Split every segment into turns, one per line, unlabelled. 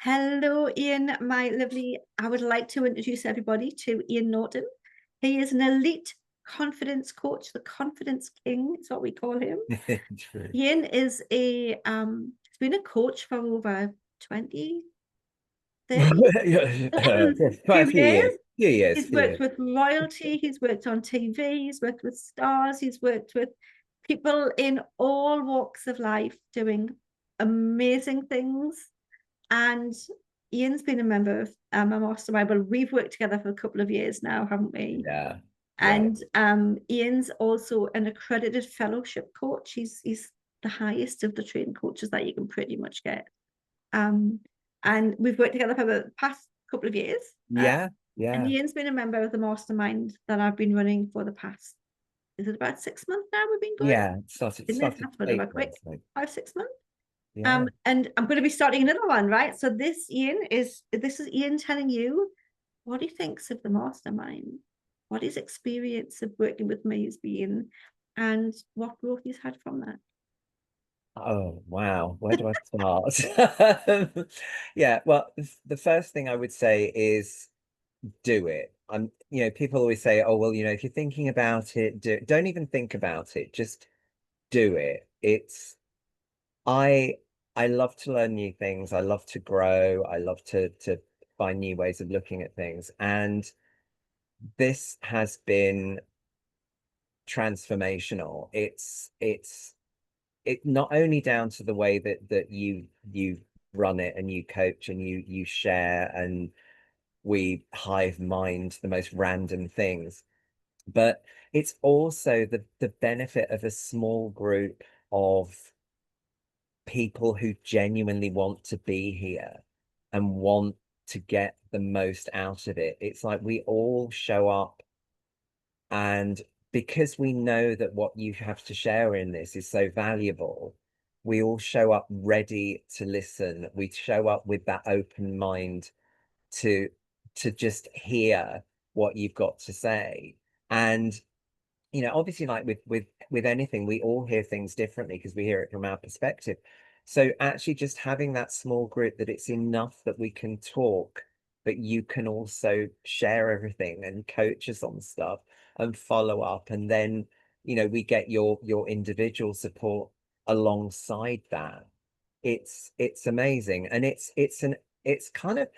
Hello, Ian, my lovely. I would like to introduce everybody to Ian Norton. He is an elite confidence coach, the confidence king is what we call him.
True.
Ian is he's been a coach for over 20, 30,
Quite a
few
few years.
years.
Few years.
He's
Few
worked
years.
with royalty, he's worked on TV, he's worked with stars, he's worked with people in all walks of life doing amazing things. And Ian's been a member of my mastermind, but we've worked together for a couple of years now, haven't we?
Yeah. Yeah.
And Ian's also an accredited fellowship coach. He's the highest of the trained coaches that you can pretty much get. Um, and we've worked together for the past couple of years.
Yeah.
And
Yeah.
Ian's been a member of the mastermind that I've been running for the past, is it about 6 months now we've been going?
Yeah. Started
Isn't it?
started
That's what about
8 months
quick.
ago.
5, 6 months.
Yeah.
And I'm going to be starting another one, right? So this is Ian telling you what he thinks of the mastermind, what his experience of working with me has been, and what growth he's had from that.
Oh, wow. Where do I start? Yeah, well, the first thing I would say is do it. People always say, oh, well, if you're thinking about it, don't even think about it. Just do it. I I love to learn new things. I love to grow. I love to find new ways of looking at things. And this has been transformational. It not only down to the way that you run it and you coach and you share and we hive mind the most random things, but it's also the benefit of a small group of people who genuinely want to be here and want to get the most out of it. It's like we all show up, and because we know that what you have to share in this is so valuable, we all show up ready to listen. We show up with that open mind to just hear what you've got to say. And obviously, like with anything, we all hear things differently because we hear it from our perspective. So actually just having that small group, that it's enough that we can talk, but you can also share everything and coach us on stuff and follow up, and then we get your individual support alongside that. It's amazing, and it's kind of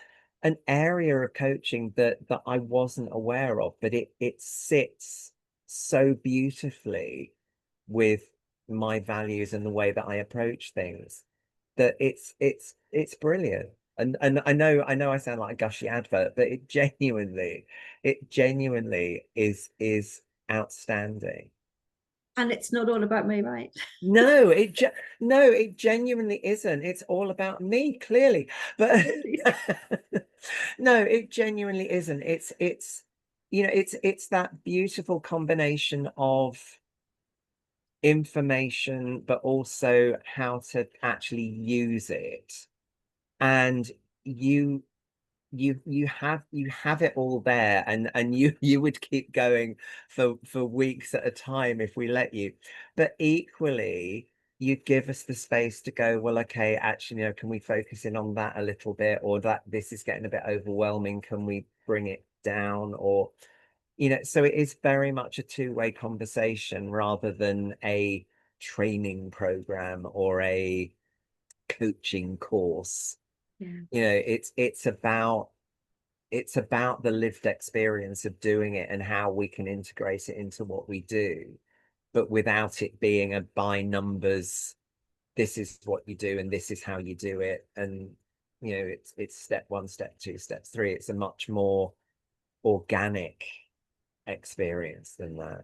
an area of coaching that I wasn't aware of, but it sits so beautifully with my values and the way that I approach things, that it's brilliant. And I know I sound like a gushy advert, but it genuinely is outstanding.
And it's not all about me, right?
No, no, it genuinely isn't. It's all about me, clearly. But no, it genuinely isn't. It's that beautiful combination of information, but also how to actually use it. And you you have it all there, and you would keep going for weeks at a time if we let you. But equally, you give us the space to go, well, okay, actually, can we focus in on that a little bit, or that this is getting a bit overwhelming, can we bring it down? Or so it is very much a two-way conversation rather than a training program or a coaching course.
Yeah.
It's about the lived experience of doing it and how we can integrate it into what we do, but without it being a by numbers, this is what you do and this is how you do it. And it's step one, step two, step three. It's a much more organic experience than that.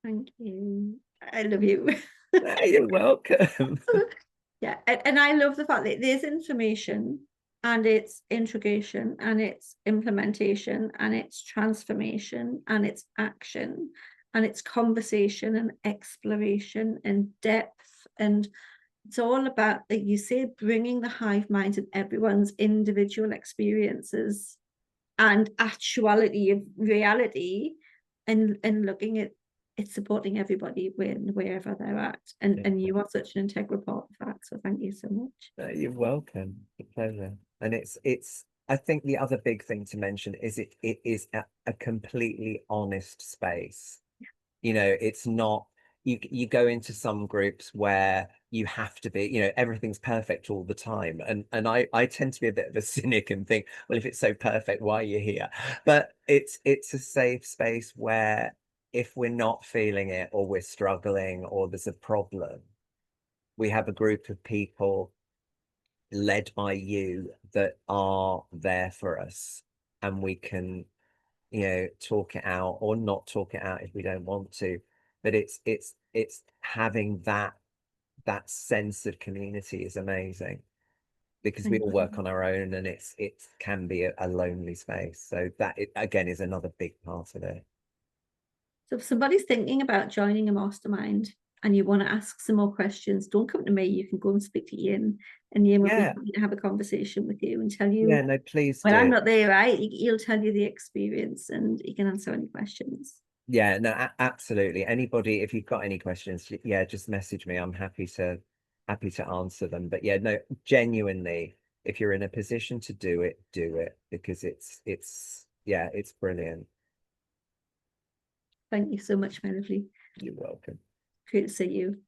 Thank you. I love you.
You're welcome.
Yeah, and I love the fact that there's information and it's integration and it's implementation and it's transformation and it's action and it's conversation and exploration and depth, and it's all about, like you say, bringing the hive mind of everyone's individual experiences and actuality of reality, and looking at it's supporting everybody wherever they're at. And you are such an integral part of that. So thank you so much.
You're welcome. It's a pleasure. And it's I think the other big thing to mention is it is a completely honest space. You know, it's not, you go into some groups where you have to be, you know, everything's perfect all the time. And I tend to be a bit of a cynic and think, well, if it's so perfect, why are you here? But it's a safe space where if we're not feeling it or we're struggling or there's a problem, we have a group of people led by you that are there for us, and we can, you know, talk it out or not talk it out if we don't want to. But it's having that sense of community is amazing, because we
Thank
all
you.
work on our own, and it can be a lonely space. So that again is another big part of it.
So if somebody's thinking about joining a mastermind and you want to ask some more questions, don't come to me. You can go and speak to Ian, and Ian will be
Yeah,
happy to have a conversation with you and tell you.
yeah, no, please
Well, I'm
do.
not there, right? He'll tell you the experience and he can answer any questions.
Yeah, no, absolutely. Anybody, if you've got any questions, yeah, just message me. I'm happy to answer them. But yeah, no, genuinely, if you're in a position to do it, because it's yeah, it's brilliant.
Thank you so much, my lovely.
You're welcome.
Great to see you.